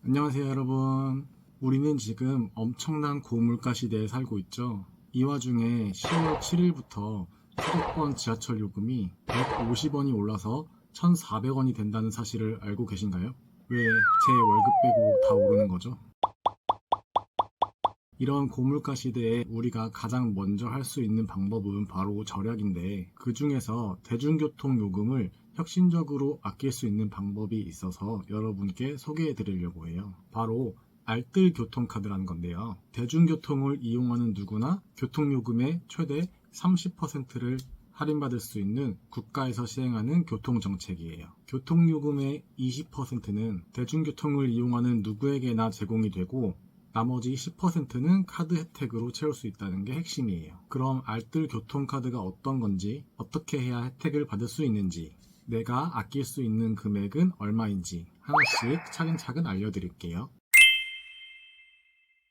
안녕하세요 여러분. 우리는 지금 엄청난 고물가 시대에 살고 있죠. 이 와중에 10월 7일부터 수도권 지하철 요금이 150원이 올라서 1,400원이 된다는 사실을 알고 계신가요? 왜 제 월급 빼고 다 오르는 거죠? 이런 고물가 시대에 우리가 가장 먼저 할 수 있는 방법은 바로 절약인데, 그 중에서 대중교통 요금을 혁신적으로 아낄 수 있는 방법이 있어서 여러분께 소개해 드리려고 해요. 바로 알뜰 교통카드라는 건데요. 대중교통을 이용하는 누구나 교통요금의 최대 30%를 할인받을 수 있는 국가에서 시행하는 교통정책이에요. 교통요금의 20%는 대중교통을 이용하는 누구에게나 제공이 되고, 나머지 10%는 카드 혜택으로 채울 수 있다는 게 핵심이에요. 그럼 알뜰 교통카드가 어떤 건지, 어떻게 해야 혜택을 받을 수 있는지, 내가 아낄 수 있는 금액은 얼마인지 하나씩 차근차근 알려드릴게요.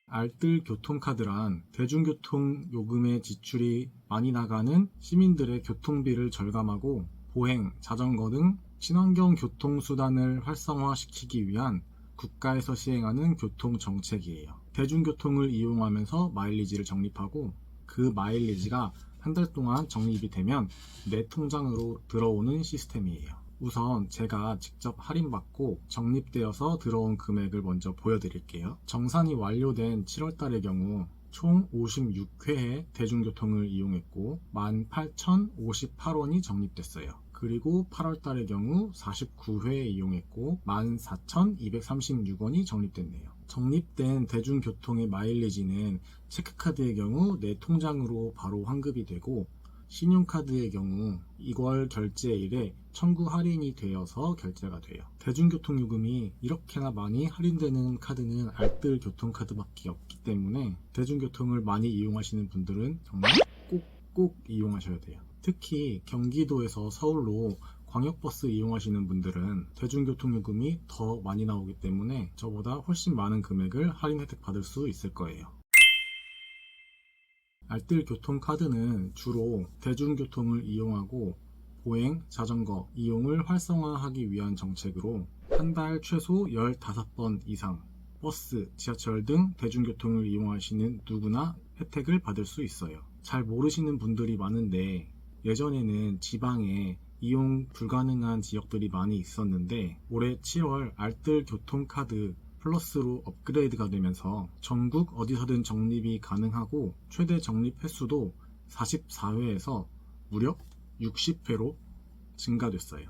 알뜰 교통카드란 대중교통 요금의 지출이 많이 나가는 시민들의 교통비를 절감하고 보행, 자전거 등 친환경 교통수단을 활성화시키기 위한 국가에서 시행하는 교통정책이에요. 대중교통을 이용하면서 마일리지를 적립하고, 그 마일리지가 한 달 동안 적립이 되면 내 통장으로 들어오는 시스템이에요. 우선 제가 직접 할인받고 적립되어서 들어온 금액을 먼저 보여드릴게요. 정산이 완료된 7월달의 경우 총 56회의 대중교통을 이용했고 18,058원이 적립됐어요. 그리고 8월달의 경우 49회 이용했고 14,236원이 적립됐네요. 적립된 대중교통의 마일리지는 체크카드의 경우 내 통장으로 바로 환급이 되고, 신용카드의 경우 이월 결제일에 청구 할인이 되어서 결제가 돼요. 대중교통요금이 이렇게나 많이 할인되는 카드는 알뜰 교통카드밖에 없기 때문에 대중교통을 많이 이용하시는 분들은 정말 꼭 이용하셔야 돼요. 특히 경기도에서 서울로 광역버스 이용하시는 분들은 대중교통요금이 더 많이 나오기 때문에 저보다 훨씬 많은 금액을 할인 혜택 받을 수 있을 거예요. 알뜰 교통카드는 주로 대중교통을 이용하고 보행, 자전거 이용을 활성화하기 위한 정책으로 한 달 최소 15번 이상 버스, 지하철 등 대중교통을 이용하시는 누구나 혜택을 받을 수 있어요. 잘 모르시는 분들이 많은데, 예전에는 지방에 이용 불가능한 지역들이 많이 있었는데 올해 7월 알뜰 교통카드 플러스로 업그레이드가 되면서 전국 어디서든 적립이 가능하고, 최대 적립 횟수도 44회에서 무려 60회로 증가됐어요.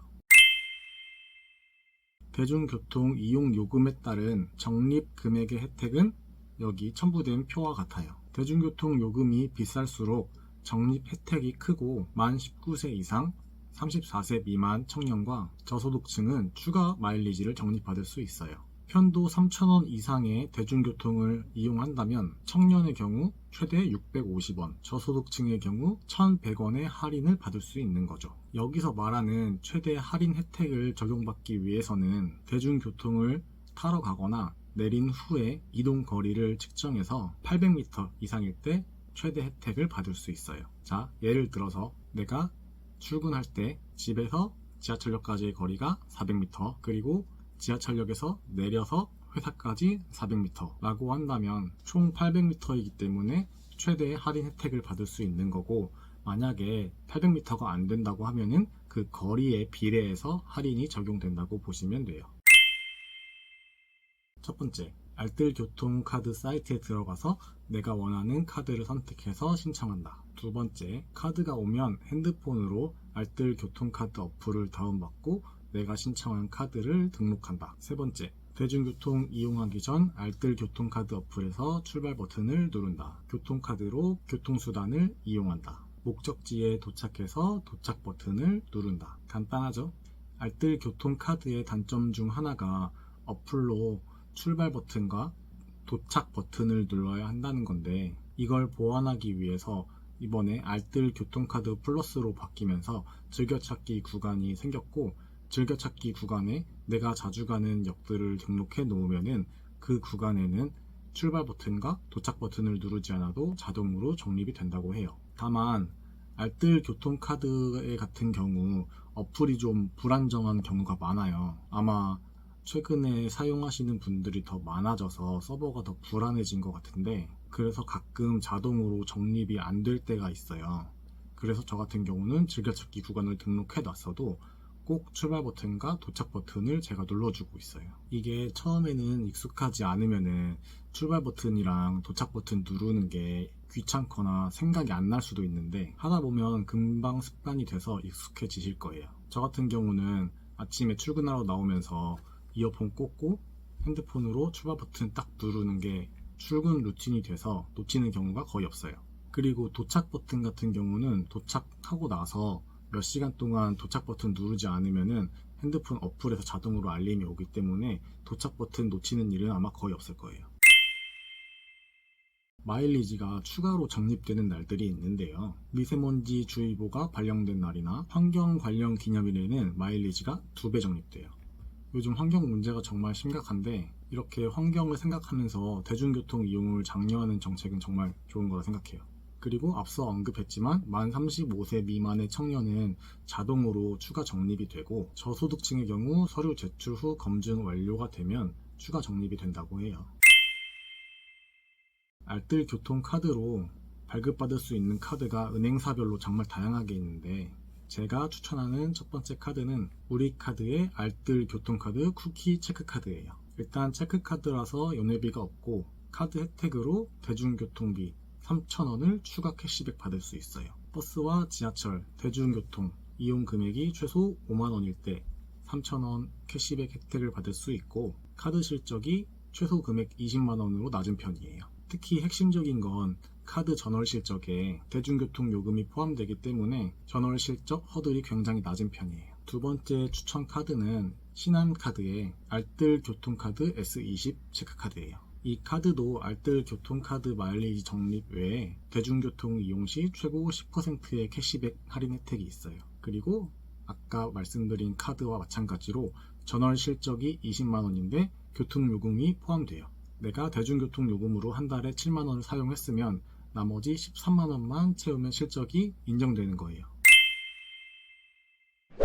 대중교통 이용 요금에 따른 적립 금액의 혜택은 여기 첨부된 표와 같아요. 대중교통 요금이 비쌀수록 적립 혜택이 크고, 만 19세 이상 34세 미만 청년과 저소득층은 추가 마일리지를 적립받을 수 있어요. 편도 3,000원 이상의 대중교통을 이용한다면 청년의 경우 최대 650원, 저소득층의 경우 1,100원의 할인을 받을 수 있는 거죠. 여기서 말하는 최대 할인 혜택을 적용받기 위해서는 대중교통을 타러 가거나 내린 후에 이동 거리를 측정해서 800m 이상일 때 최대 혜택을 받을 수 있어요. 자, 예를 들어서 내가 출근할 때 집에서 지하철역까지의 거리가 400m, 그리고 지하철역에서 내려서 회사까지 400m 라고 한다면 총 800m이기 때문에 최대의 할인 혜택을 받을 수 있는 거고, 만약에 800m가 안 된다고 하면은 그 거리에 비례해서 할인이 적용된다고 보시면 돼요. 첫 번째, 알뜰 교통카드 사이트에 들어가서 내가 원하는 카드를 선택해서 신청한다. 두 번째, 카드가 오면 핸드폰으로 알뜰 교통카드 어플을 다운받고 내가 신청한 카드를 등록한다. 세 번째, 대중교통 이용하기 전 알뜰 교통카드 어플에서 출발 버튼을 누른다. 교통카드로 교통수단을 이용한다. 목적지에 도착해서 도착 버튼을 누른다. 간단하죠? 알뜰 교통카드의 단점 중 하나가 어플로 출발 버튼과 도착 버튼을 눌러야 한다는 건데, 이걸 보완하기 위해서 이번에 알뜰 교통카드 플러스로 바뀌면서 즐겨찾기 구간이 생겼고, 즐겨찾기 구간에 내가 자주 가는 역들을 등록해 놓으면은 그 구간에는 출발 버튼과 도착 버튼을 누르지 않아도 자동으로 적립이 된다고 해요. 다만 알뜰 교통카드 같은 경우 어플이 좀 불안정한 경우가 많아요. 아마 최근에 사용하시는 분들이 더 많아져서 서버가 더 불안해진 것 같은데, 그래서 가끔 자동으로 적립이 안 될 때가 있어요. 그래서 저 같은 경우는 즐겨찾기 구간을 등록해 놨어도 꼭 출발 버튼과 도착 버튼을 제가 눌러주고 있어요. 이게 처음에는 익숙하지 않으면은 출발 버튼이랑 도착 버튼 누르는 게 귀찮거나 생각이 안 날 수도 있는데, 하다 보면 금방 습관이 돼서 익숙해지실 거예요. 저 같은 경우는 아침에 출근하러 나오면서 이어폰 꽂고 핸드폰으로 출발 버튼 딱 누르는 게 출근 루틴이 돼서 놓치는 경우가 거의 없어요. 그리고 도착 버튼 같은 경우는 도착하고 나서 몇 시간 동안 도착 버튼 누르지 않으면은 핸드폰 어플에서 자동으로 알림이 오기 때문에 도착 버튼 놓치는 일은 아마 거의 없을 거예요. 마일리지가 추가로 적립되는 날들이 있는데요. 미세먼지 주의보가 발령된 날이나 환경 관련 기념일에는 마일리지가 2배 적립돼요. 요즘 환경 문제가 정말 심각한데, 이렇게 환경을 생각하면서 대중교통 이용을 장려하는 정책은 정말 좋은 거라 생각해요. 그리고 앞서 언급했지만 만 35세 미만의 청년은 자동으로 추가 적립이 되고, 저소득층의 경우 서류 제출 후 검증 완료가 되면 추가 적립이 된다고 해요. 알뜰 교통카드로 발급받을 수 있는 카드가 은행사별로 정말 다양하게 있는데, 제가 추천하는 첫 번째 카드는 우리카드의 알뜰 교통카드 쿠키 체크카드예요. 일단 체크카드라서 연회비가 없고 카드 혜택으로 대중교통비 3,000원을 추가 캐시백 받을 수 있어요. 버스와 지하철, 대중교통 이용 금액이 최소 5만원일 때 3,000원 캐시백 혜택을 받을 수 있고, 카드 실적이 최소 금액 20만원으로 낮은 편이에요. 특히 핵심적인 건 카드 전월 실적에 대중교통 요금이 포함되기 때문에 전월 실적 허들이 굉장히 낮은 편이에요. 두 번째 추천 카드는 신한카드의 알뜰 교통카드 S20 체크카드예요. 이 카드도 알뜰 교통카드 마일리지 적립 외에 대중교통 이용 시 최고 10%의 캐시백 할인 혜택이 있어요. 그리고 아까 말씀드린 카드와 마찬가지로 전월 실적이 20만원인데 교통요금이 포함돼요. 내가 대중교통 요금으로 한 달에 7만원을 사용했으면 나머지 13만원만 채우면 실적이 인정되는 거예요.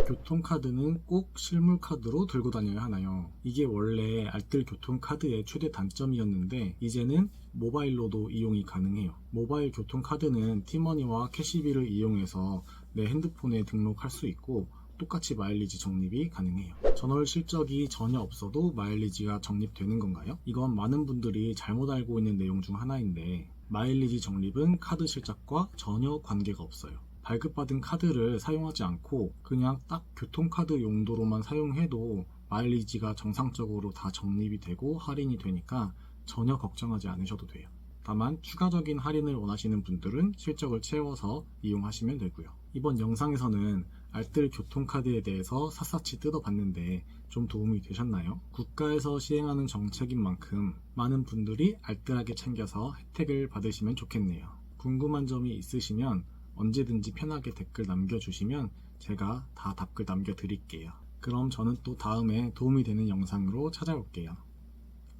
교통카드는 꼭 실물카드로 들고 다녀야 하나요? 이게 원래 알뜰 교통카드의 최대 단점이었는데, 이제는 모바일로도 이용이 가능해요. 모바일 교통카드는 티머니와 캐시비를 이용해서 내 핸드폰에 등록할 수 있고, 똑같이 마일리지 적립이 가능해요. 전월 실적이 전혀 없어도 마일리지가 적립되는 건가요? 이건 많은 분들이 잘못 알고 있는 내용 중 하나인데, 마일리지 적립은 카드 실적과 전혀 관계가 없어요. 발급받은 카드를 사용하지 않고 그냥 딱 교통카드 용도로만 사용해도 마일리지가 정상적으로 다 적립이 되고 할인이 되니까 전혀 걱정하지 않으셔도 돼요. 다만 추가적인 할인을 원하시는 분들은 실적을 채워서 이용하시면 되고요. 이번 영상에서는 알뜰 교통카드에 대해서 샅샅이 뜯어봤는데 좀 도움이 되셨나요? 국가에서 시행하는 정책인 만큼 많은 분들이 알뜰하게 챙겨서 혜택을 받으시면 좋겠네요. 궁금한 점이 있으시면 언제든지 편하게 댓글 남겨주시면 제가 다 답글 남겨드릴게요. 그럼 저는 또 다음에 도움이 되는 영상으로 찾아올게요.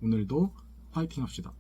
오늘도 화이팅 합시다.